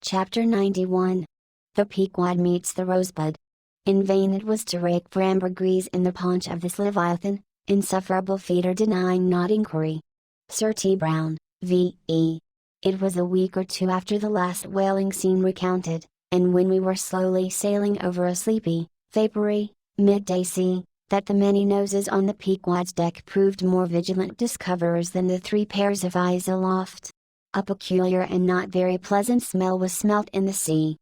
Chapter 91. The Pequod meets the Rosebud. In vain it was to rake for ambergris in the paunch of this leviathan, insufferable feeder denying not inquiry. Sir T. Brown, V.E. It was a week or two after the last whaling scene recounted, and when we were slowly sailing over a sleepy, vapory, midday sea, that the many noses on the Pequod's deck proved more vigilant discoverers than the 3 pairs of eyes aloft. A peculiar and not very pleasant smell was smelt in the sea.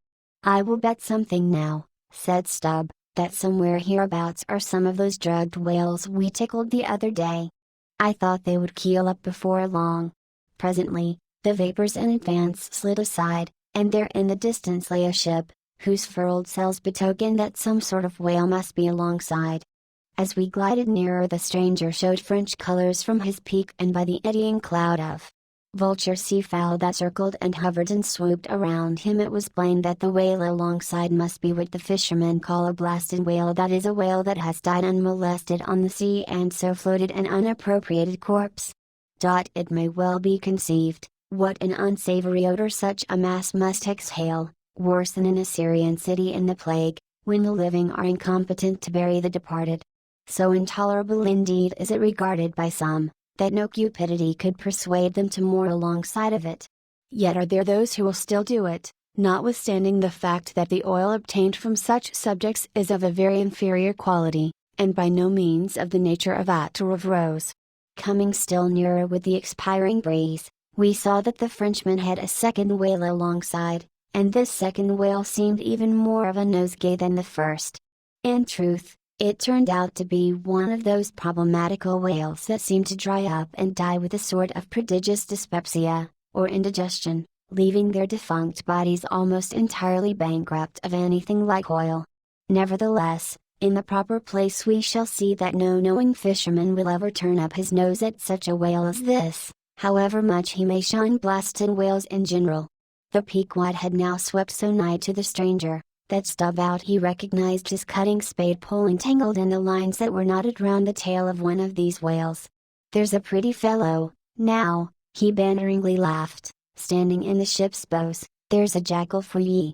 "I will bet something now," said Stubb, "that somewhere hereabouts are some of those drugged whales we tickled the other day. I thought they would keel up before long." Presently, the vapors in advance slid aside, and there in the distance lay a ship, whose furled sails betokened that some sort of whale must be alongside. As we glided nearer, the stranger showed French colors from his peak, and by the eddying cloud of vulture seafowl that circled and hovered and swooped around him, it was plain that the whale alongside must be what the fishermen call a blasted whale, that is, a whale that has died unmolested on the sea and so floated an unappropriated corpse. It may well be conceived, what an unsavory odor such a mass must exhale, worse than an Assyrian city in the plague, when the living are incompetent to bury the departed. So intolerable indeed is it regarded by some, that no cupidity could persuade them to moor alongside of it. Yet are there those who will still do it, notwithstanding the fact that the oil obtained from such subjects is of a very inferior quality, and by no means of the nature of attar of rose. Coming still nearer with the expiring breeze, we saw that the Frenchman had a second whale alongside, and this second whale seemed even more of a nosegay than the first. In truth, it turned out to be one of those problematical whales that seem to dry up and die with a sort of prodigious dyspepsia, or indigestion, leaving their defunct bodies almost entirely bankrupt of anything like oil. Nevertheless, in the proper place we shall see that no knowing fisherman will ever turn up his nose at such a whale as this, however much he may shun blasted whales in general. The Pequod had now swept so nigh to the stranger, that Stubb out he recognized his cutting spade pole entangled in the lines that were knotted round the tail of one of these whales. "There's a pretty fellow, now," he banteringly laughed, standing in the ship's bows, "there's a jackal for ye.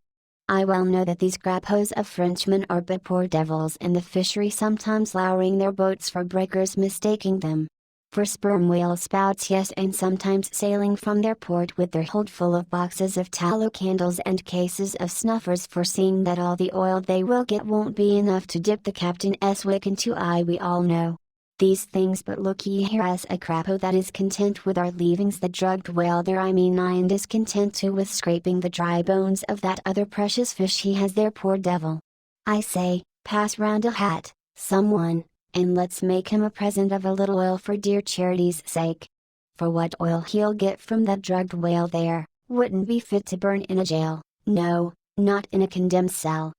I well know that these grapos of Frenchmen are but poor devils in the fishery, sometimes lowering their boats for breakers, mistaking them for sperm whale spouts, yes, and sometimes sailing from their port with their hold full of boxes of tallow candles and cases of snuffers, foreseeing that all the oil they will get won't be enough to dip the captain's wick into. We all know these things, but look ye here, as a crapo that is content with our leavings the drugged whale there and is content too with scraping the dry bones of that other precious fish he has there, poor devil. I say, pass round a hat, someone, and let's make him a present of a little oil for dear charity's sake. For what oil he'll get from that drugged whale there, wouldn't be fit to burn in a jail, no, not in a condemned cell.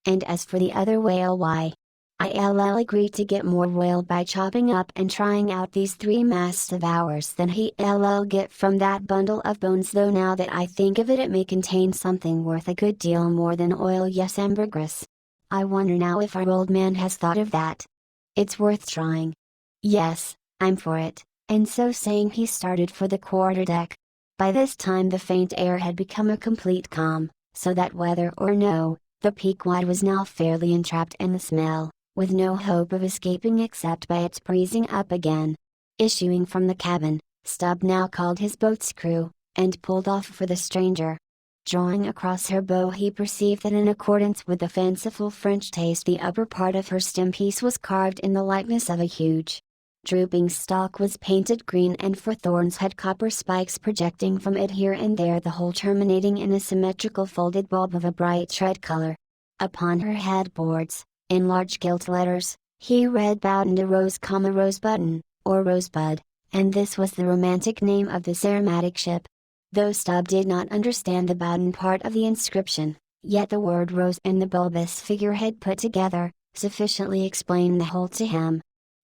And as for the other whale, why, I'll agree to get more oil by chopping up and trying out these 3 masts of ours than he'll get from that bundle of bones, though now that I think of it, it may contain something worth a good deal more than oil, yes, ambergris. I wonder now if our old man has thought of that. It's worth trying. Yes, I'm for it." And so saying he started for the quarterdeck. By this time the faint air had become a complete calm, so that whether or no, the Pequod was now fairly entrapped in the smell, with no hope of escaping except by its breezing up again. Issuing from the cabin, Stubb now called his boat's crew, and pulled off for the stranger. Drawing across her bow, he perceived that in accordance with the fanciful French taste, the upper part of her stem piece was carved in the likeness of a huge drooping stalk, was painted green, and for thorns had copper spikes projecting from it here and there, the whole terminating in a symmetrical folded bulb of a bright red color. Upon her headboards, in large gilt letters, he read Bowden de Rose, Rose Button, or Rosebud, and this was the romantic name of this aromatic ship. Though Stubb did not understand the Bowden part of the inscription, yet the word rose and the bulbous figurehead put together, sufficiently explained the whole to him.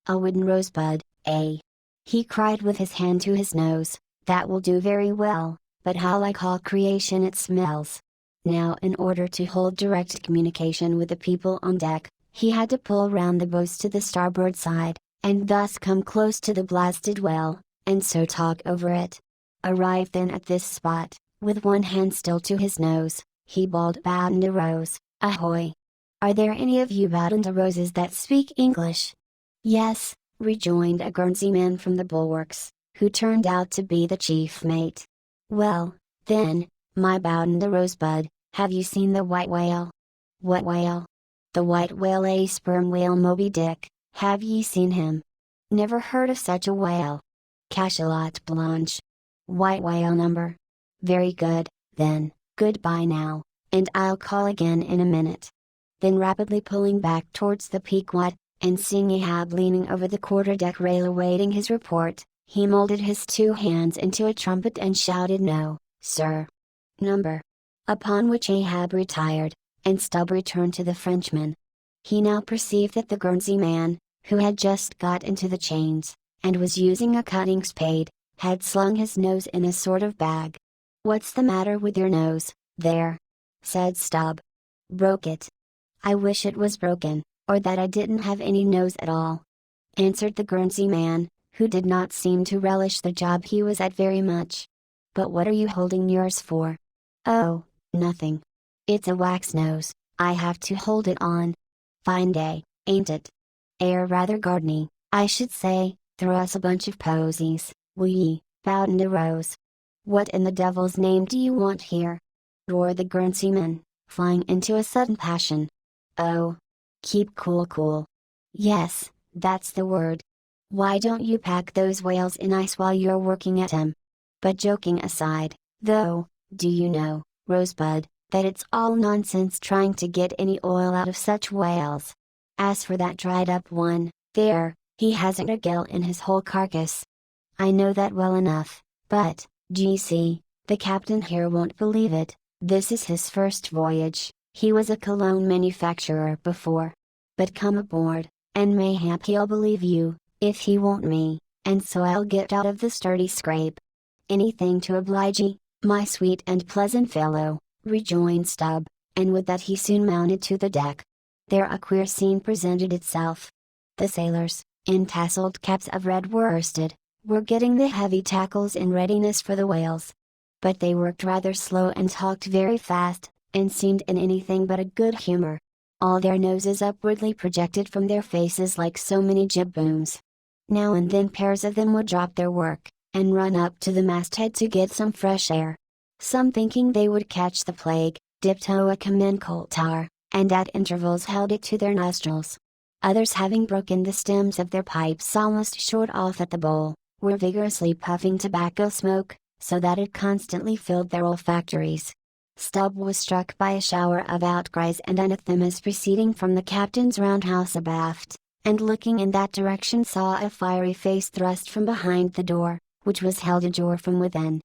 "A wooden rosebud, eh?" he cried with his hand to his nose, "that will do very well, but how like all creation it smells." Now, in order to hold direct communication with the people on deck, he had to pull round the bows to the starboard side, and thus come close to the blasted whale, and so talk over it. Arrived then at this spot, With one hand still to his nose, he bawled Bound Rose, "Ahoy! Are there any of you Bound Roses that speak English?" "Yes," rejoined a Guernsey man from the bulwarks, who turned out to be the chief mate. "Well, then, my Bound Rosebud, have you seen the white whale?" "What whale?" "The white whale, a sperm whale, Moby Dick. Have ye seen him?" "Never heard of such a whale." "Cachalot Blanche. White whale number." "Very good, then, goodbye now, and I'll call again in a minute." Then rapidly pulling back towards the Pequod, and seeing Ahab leaning over the quarter-deck rail awaiting his report, he molded his two hands into a trumpet and shouted, "No, sir. Number." Upon which Ahab retired, and Stubb returned to the Frenchman. He now perceived that the Guernsey man, who had just got into the chains, and was using a cutting spade, had slung his nose in a sort of bag. "What's the matter with your nose, there?" said Stubb. "Broke it." "I wish it was broken, or that I didn't have any nose at all," answered the Guernsey man, who did not seem to relish the job he was at very much. "But what are you holding yours for?" "Oh, nothing. It's a wax nose, I have to hold it on. Fine day, ain't it? Air rather gardeny, I should say. Throw us a bunch of posies, will ye, Bound Rose?" "What in the devil's name do you want here?" roared the Guernseyman, flying into a sudden passion. "Oh, keep cool. Yes, that's the word. Why don't you pack those whales in ice while you're working at 'em? But joking aside, though, do you know, Rosebud, that it's all nonsense trying to get any oil out of such whales? As for that dried up one, there, he hasn't a gill in his whole carcass." "I know that well enough, but, d'ye see, the captain here won't believe it. This is his first voyage. He was a cologne manufacturer before. But come aboard, and mayhap he'll believe you, if he won't me, and so I'll get out of the sturdy scrape." "Anything to oblige ye, my sweet and pleasant fellow," rejoined Stubb, and with that he soon mounted to the deck. There a queer scene presented itself. The sailors, in tasseled caps of red worsted, were getting the heavy tackles in readiness for the whales. But they worked rather slow and talked very fast, and seemed in anything but a good humor. All their noses upwardly projected from their faces like so many jib booms. Now and then pairs of them would drop their work, and run up to the masthead to get some fresh air. Some, thinking they would catch the plague, dipped to a common coal tar, and at intervals held it to their nostrils. Others, having broken the stems of their pipes almost short off at the bowl, were vigorously puffing tobacco smoke, so that it constantly filled their olfactories. Stubb was struck by a shower of outcries and anathemas proceeding from the captain's roundhouse abaft, and looking in that direction saw a fiery face thrust from behind the door, which was held ajar from within.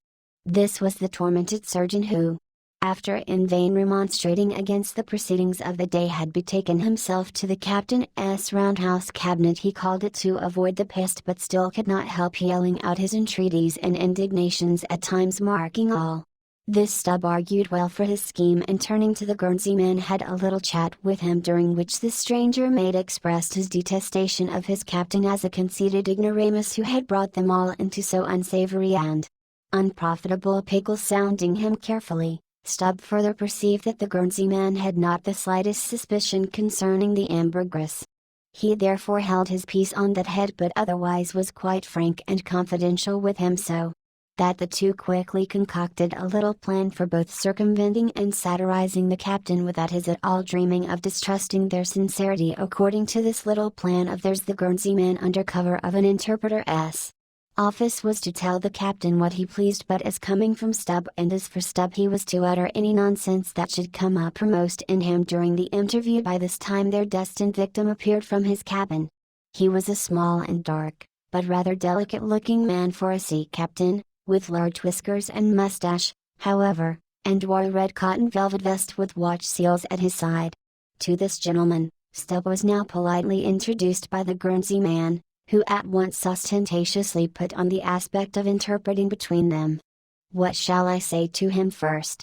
This was the tormented surgeon who, after in vain remonstrating against the proceedings of the day, had betaken himself to the captain's roundhouse cabinet, he called it, to avoid the pest, but still could not help yelling out his entreaties and indignations, at times marking all. This Stubb argued well for his scheme, and turning to the Guernsey man had a little chat with him, during which the stranger mate expressed his detestation of his captain as a conceited ignoramus who had brought them all into so unsavory and unprofitable a pickle. Sounding him carefully, Stubb further perceived that the Guernsey man had not the slightest suspicion concerning the ambergris. He therefore held his peace on that head, but otherwise was quite frank and confidential with him, so that the two quickly concocted a little plan for both circumventing and satirizing the captain without his at all dreaming of distrusting their sincerity. According to this little plan of theirs, the Guernsey man, under cover of an interpreter's office, was to tell the captain what he pleased but as coming from Stubb, and as for Stubb, he was to utter any nonsense that should come uppermost in him during the interview. By this time their destined victim appeared from his cabin. He was a small and dark, but rather delicate-looking man for a sea captain, with large whiskers and mustache, however, and wore a red cotton velvet vest with watch seals at his side. To this gentleman, Stubb was now politely introduced by the Guernsey man, who at once ostentatiously put on the aspect of interpreting between them. "What shall I say to him first?"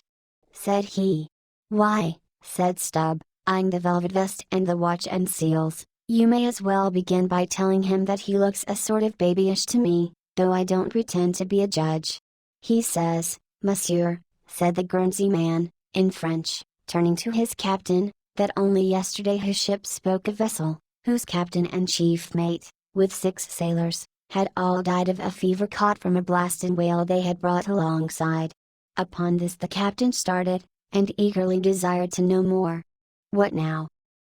said he. "Why," said Stubb, eyeing the velvet vest and the watch and seals, "you may as well begin by telling him that he looks a sort of babyish to me, though I don't pretend to be a judge. He says, 'Monsieur,' said the Guernsey man, in French, turning to his captain, that only yesterday his ship spoke a vessel, whose captain and chief mate, with 6 sailors, had all died of a fever caught from a blasted whale they had brought alongside. Upon this the captain started, and eagerly desired to know more. "What now?"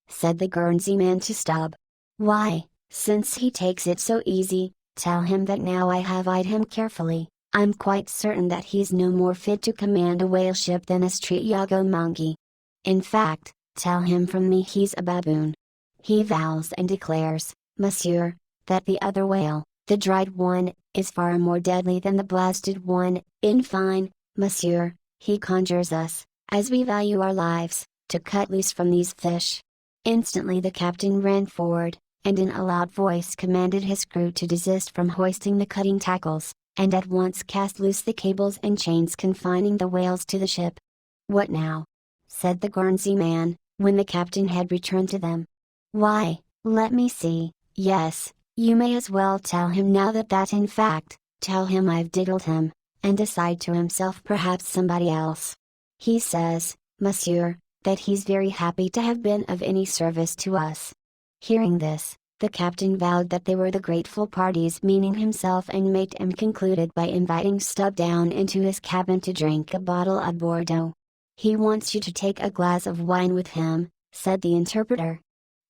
said the Guernsey man to Stubb. "Why, since he takes it so easy, tell him that now I have eyed him carefully, I'm quite certain that he's no more fit to command a whale ship than a street yago monkey. In fact, tell him from me he's a baboon. He vows and declares, monsieur, that the other whale, the dried one, is far more deadly than the blasted one. In fine, monsieur, he conjures us, as we value our lives, to cut loose from these fish." Instantly the captain ran forward, and in a loud voice commanded his crew to desist from hoisting the cutting tackles, and at once cast loose the cables and chains confining the whales to the ship. "What now?" said the Guernsey man, when the captain had returned to them. "Why, let me see, yes, you may as well tell him now that in fact, tell him I've diddled him," and aside to himself perhaps somebody else. "He says, monsieur, that he's very happy to have been of any service to us." Hearing this, the captain vowed that they were the grateful parties, meaning himself and mate, and concluded by inviting Stubb down into his cabin to drink a bottle of Bordeaux. "He wants you to take a glass of wine with him," said the interpreter.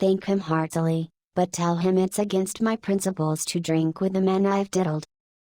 "Thank him heartily, but tell him it's against my principles to drink with the man I've diddled.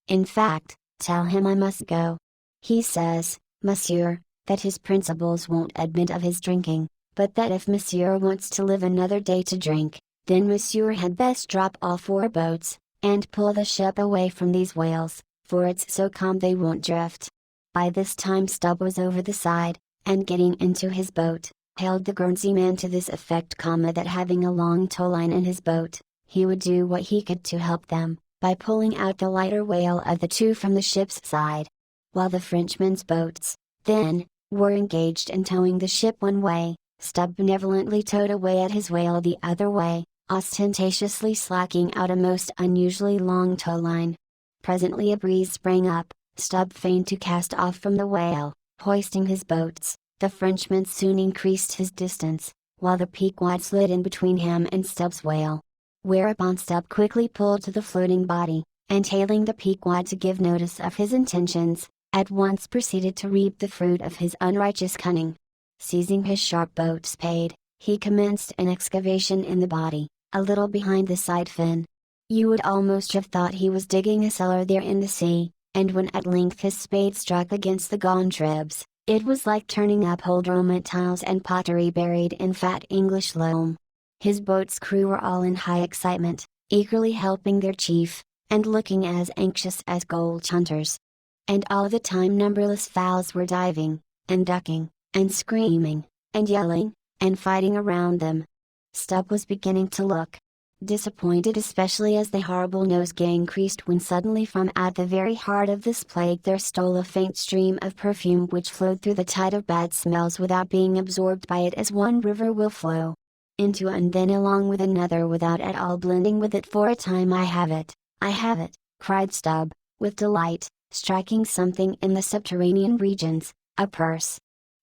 In fact, tell him I must go. He says, monsieur, that his principles won't admit of his drinking, but that if monsieur wants to live another day to drink, then monsieur had best drop all 4 boats, and pull the ship away from these whales, for it's so calm they won't drift." By this time Stubb was over the side, and getting into his boat, hailed the Guernsey man to this effect, that having a long towline in his boat, he would do what he could to help them, by pulling out the lighter whale of the 2 from the ship's side. While the Frenchmen's boats, then, were engaged in towing the ship one way, Stubb benevolently towed away at his whale the other way, ostentatiously slacking out a most unusually long towline. Presently a breeze sprang up, Stubb feigned to cast off from the whale, hoisting his boats. The Frenchman soon increased his distance, while the Pequod slid in between him and Stubb's whale. Whereupon Stubb quickly pulled to the floating body, and hailing the Pequod to give notice of his intentions, at once proceeded to reap the fruit of his unrighteous cunning. Seizing his sharp boat spade, he commenced an excavation in the body, a little behind the side fin. You would almost have thought he was digging a cellar there in the sea, and when at length his spade struck against the gaunt ribs, it was like turning up old Roman tiles and pottery buried in fat English loam. His boat's crew were all in high excitement, eagerly helping their chief, and looking as anxious as gold hunters. And all the time numberless fowls were diving, and ducking, and screaming, and yelling, and fighting around them. Stubb was beginning to look disappointed, especially as the horrible nosegay increased, when suddenly from out the very heart of this plague there stole a faint stream of perfume which flowed through the tide of bad smells without being absorbed by it, as one river will flow into and then along with another without at all blending with it. "For a time I have it, I have it," cried Stubb, with delight, striking something in the subterranean regions, "a purse!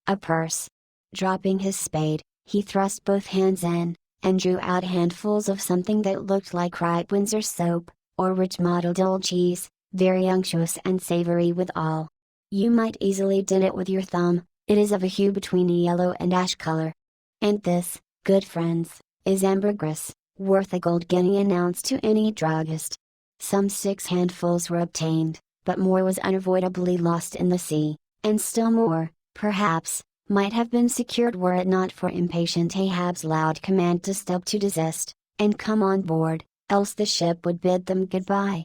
A purse!" Dropping his spade, he thrust both hands in, and drew out handfuls of something that looked like ripe Windsor soap, or rich mottled old cheese, very unctuous and savory withal. "You might easily dip it with your thumb, it is of a hue between yellow and ash color. And this, good friends, is ambergris, worth a gold guinea," announced to any druggist. Some 6 handfuls were obtained, but more was unavoidably lost in the sea, and still more, perhaps, might have been secured were it not for impatient Ahab's loud command to Stubb to desist, and come on board, else the ship would bid them goodbye.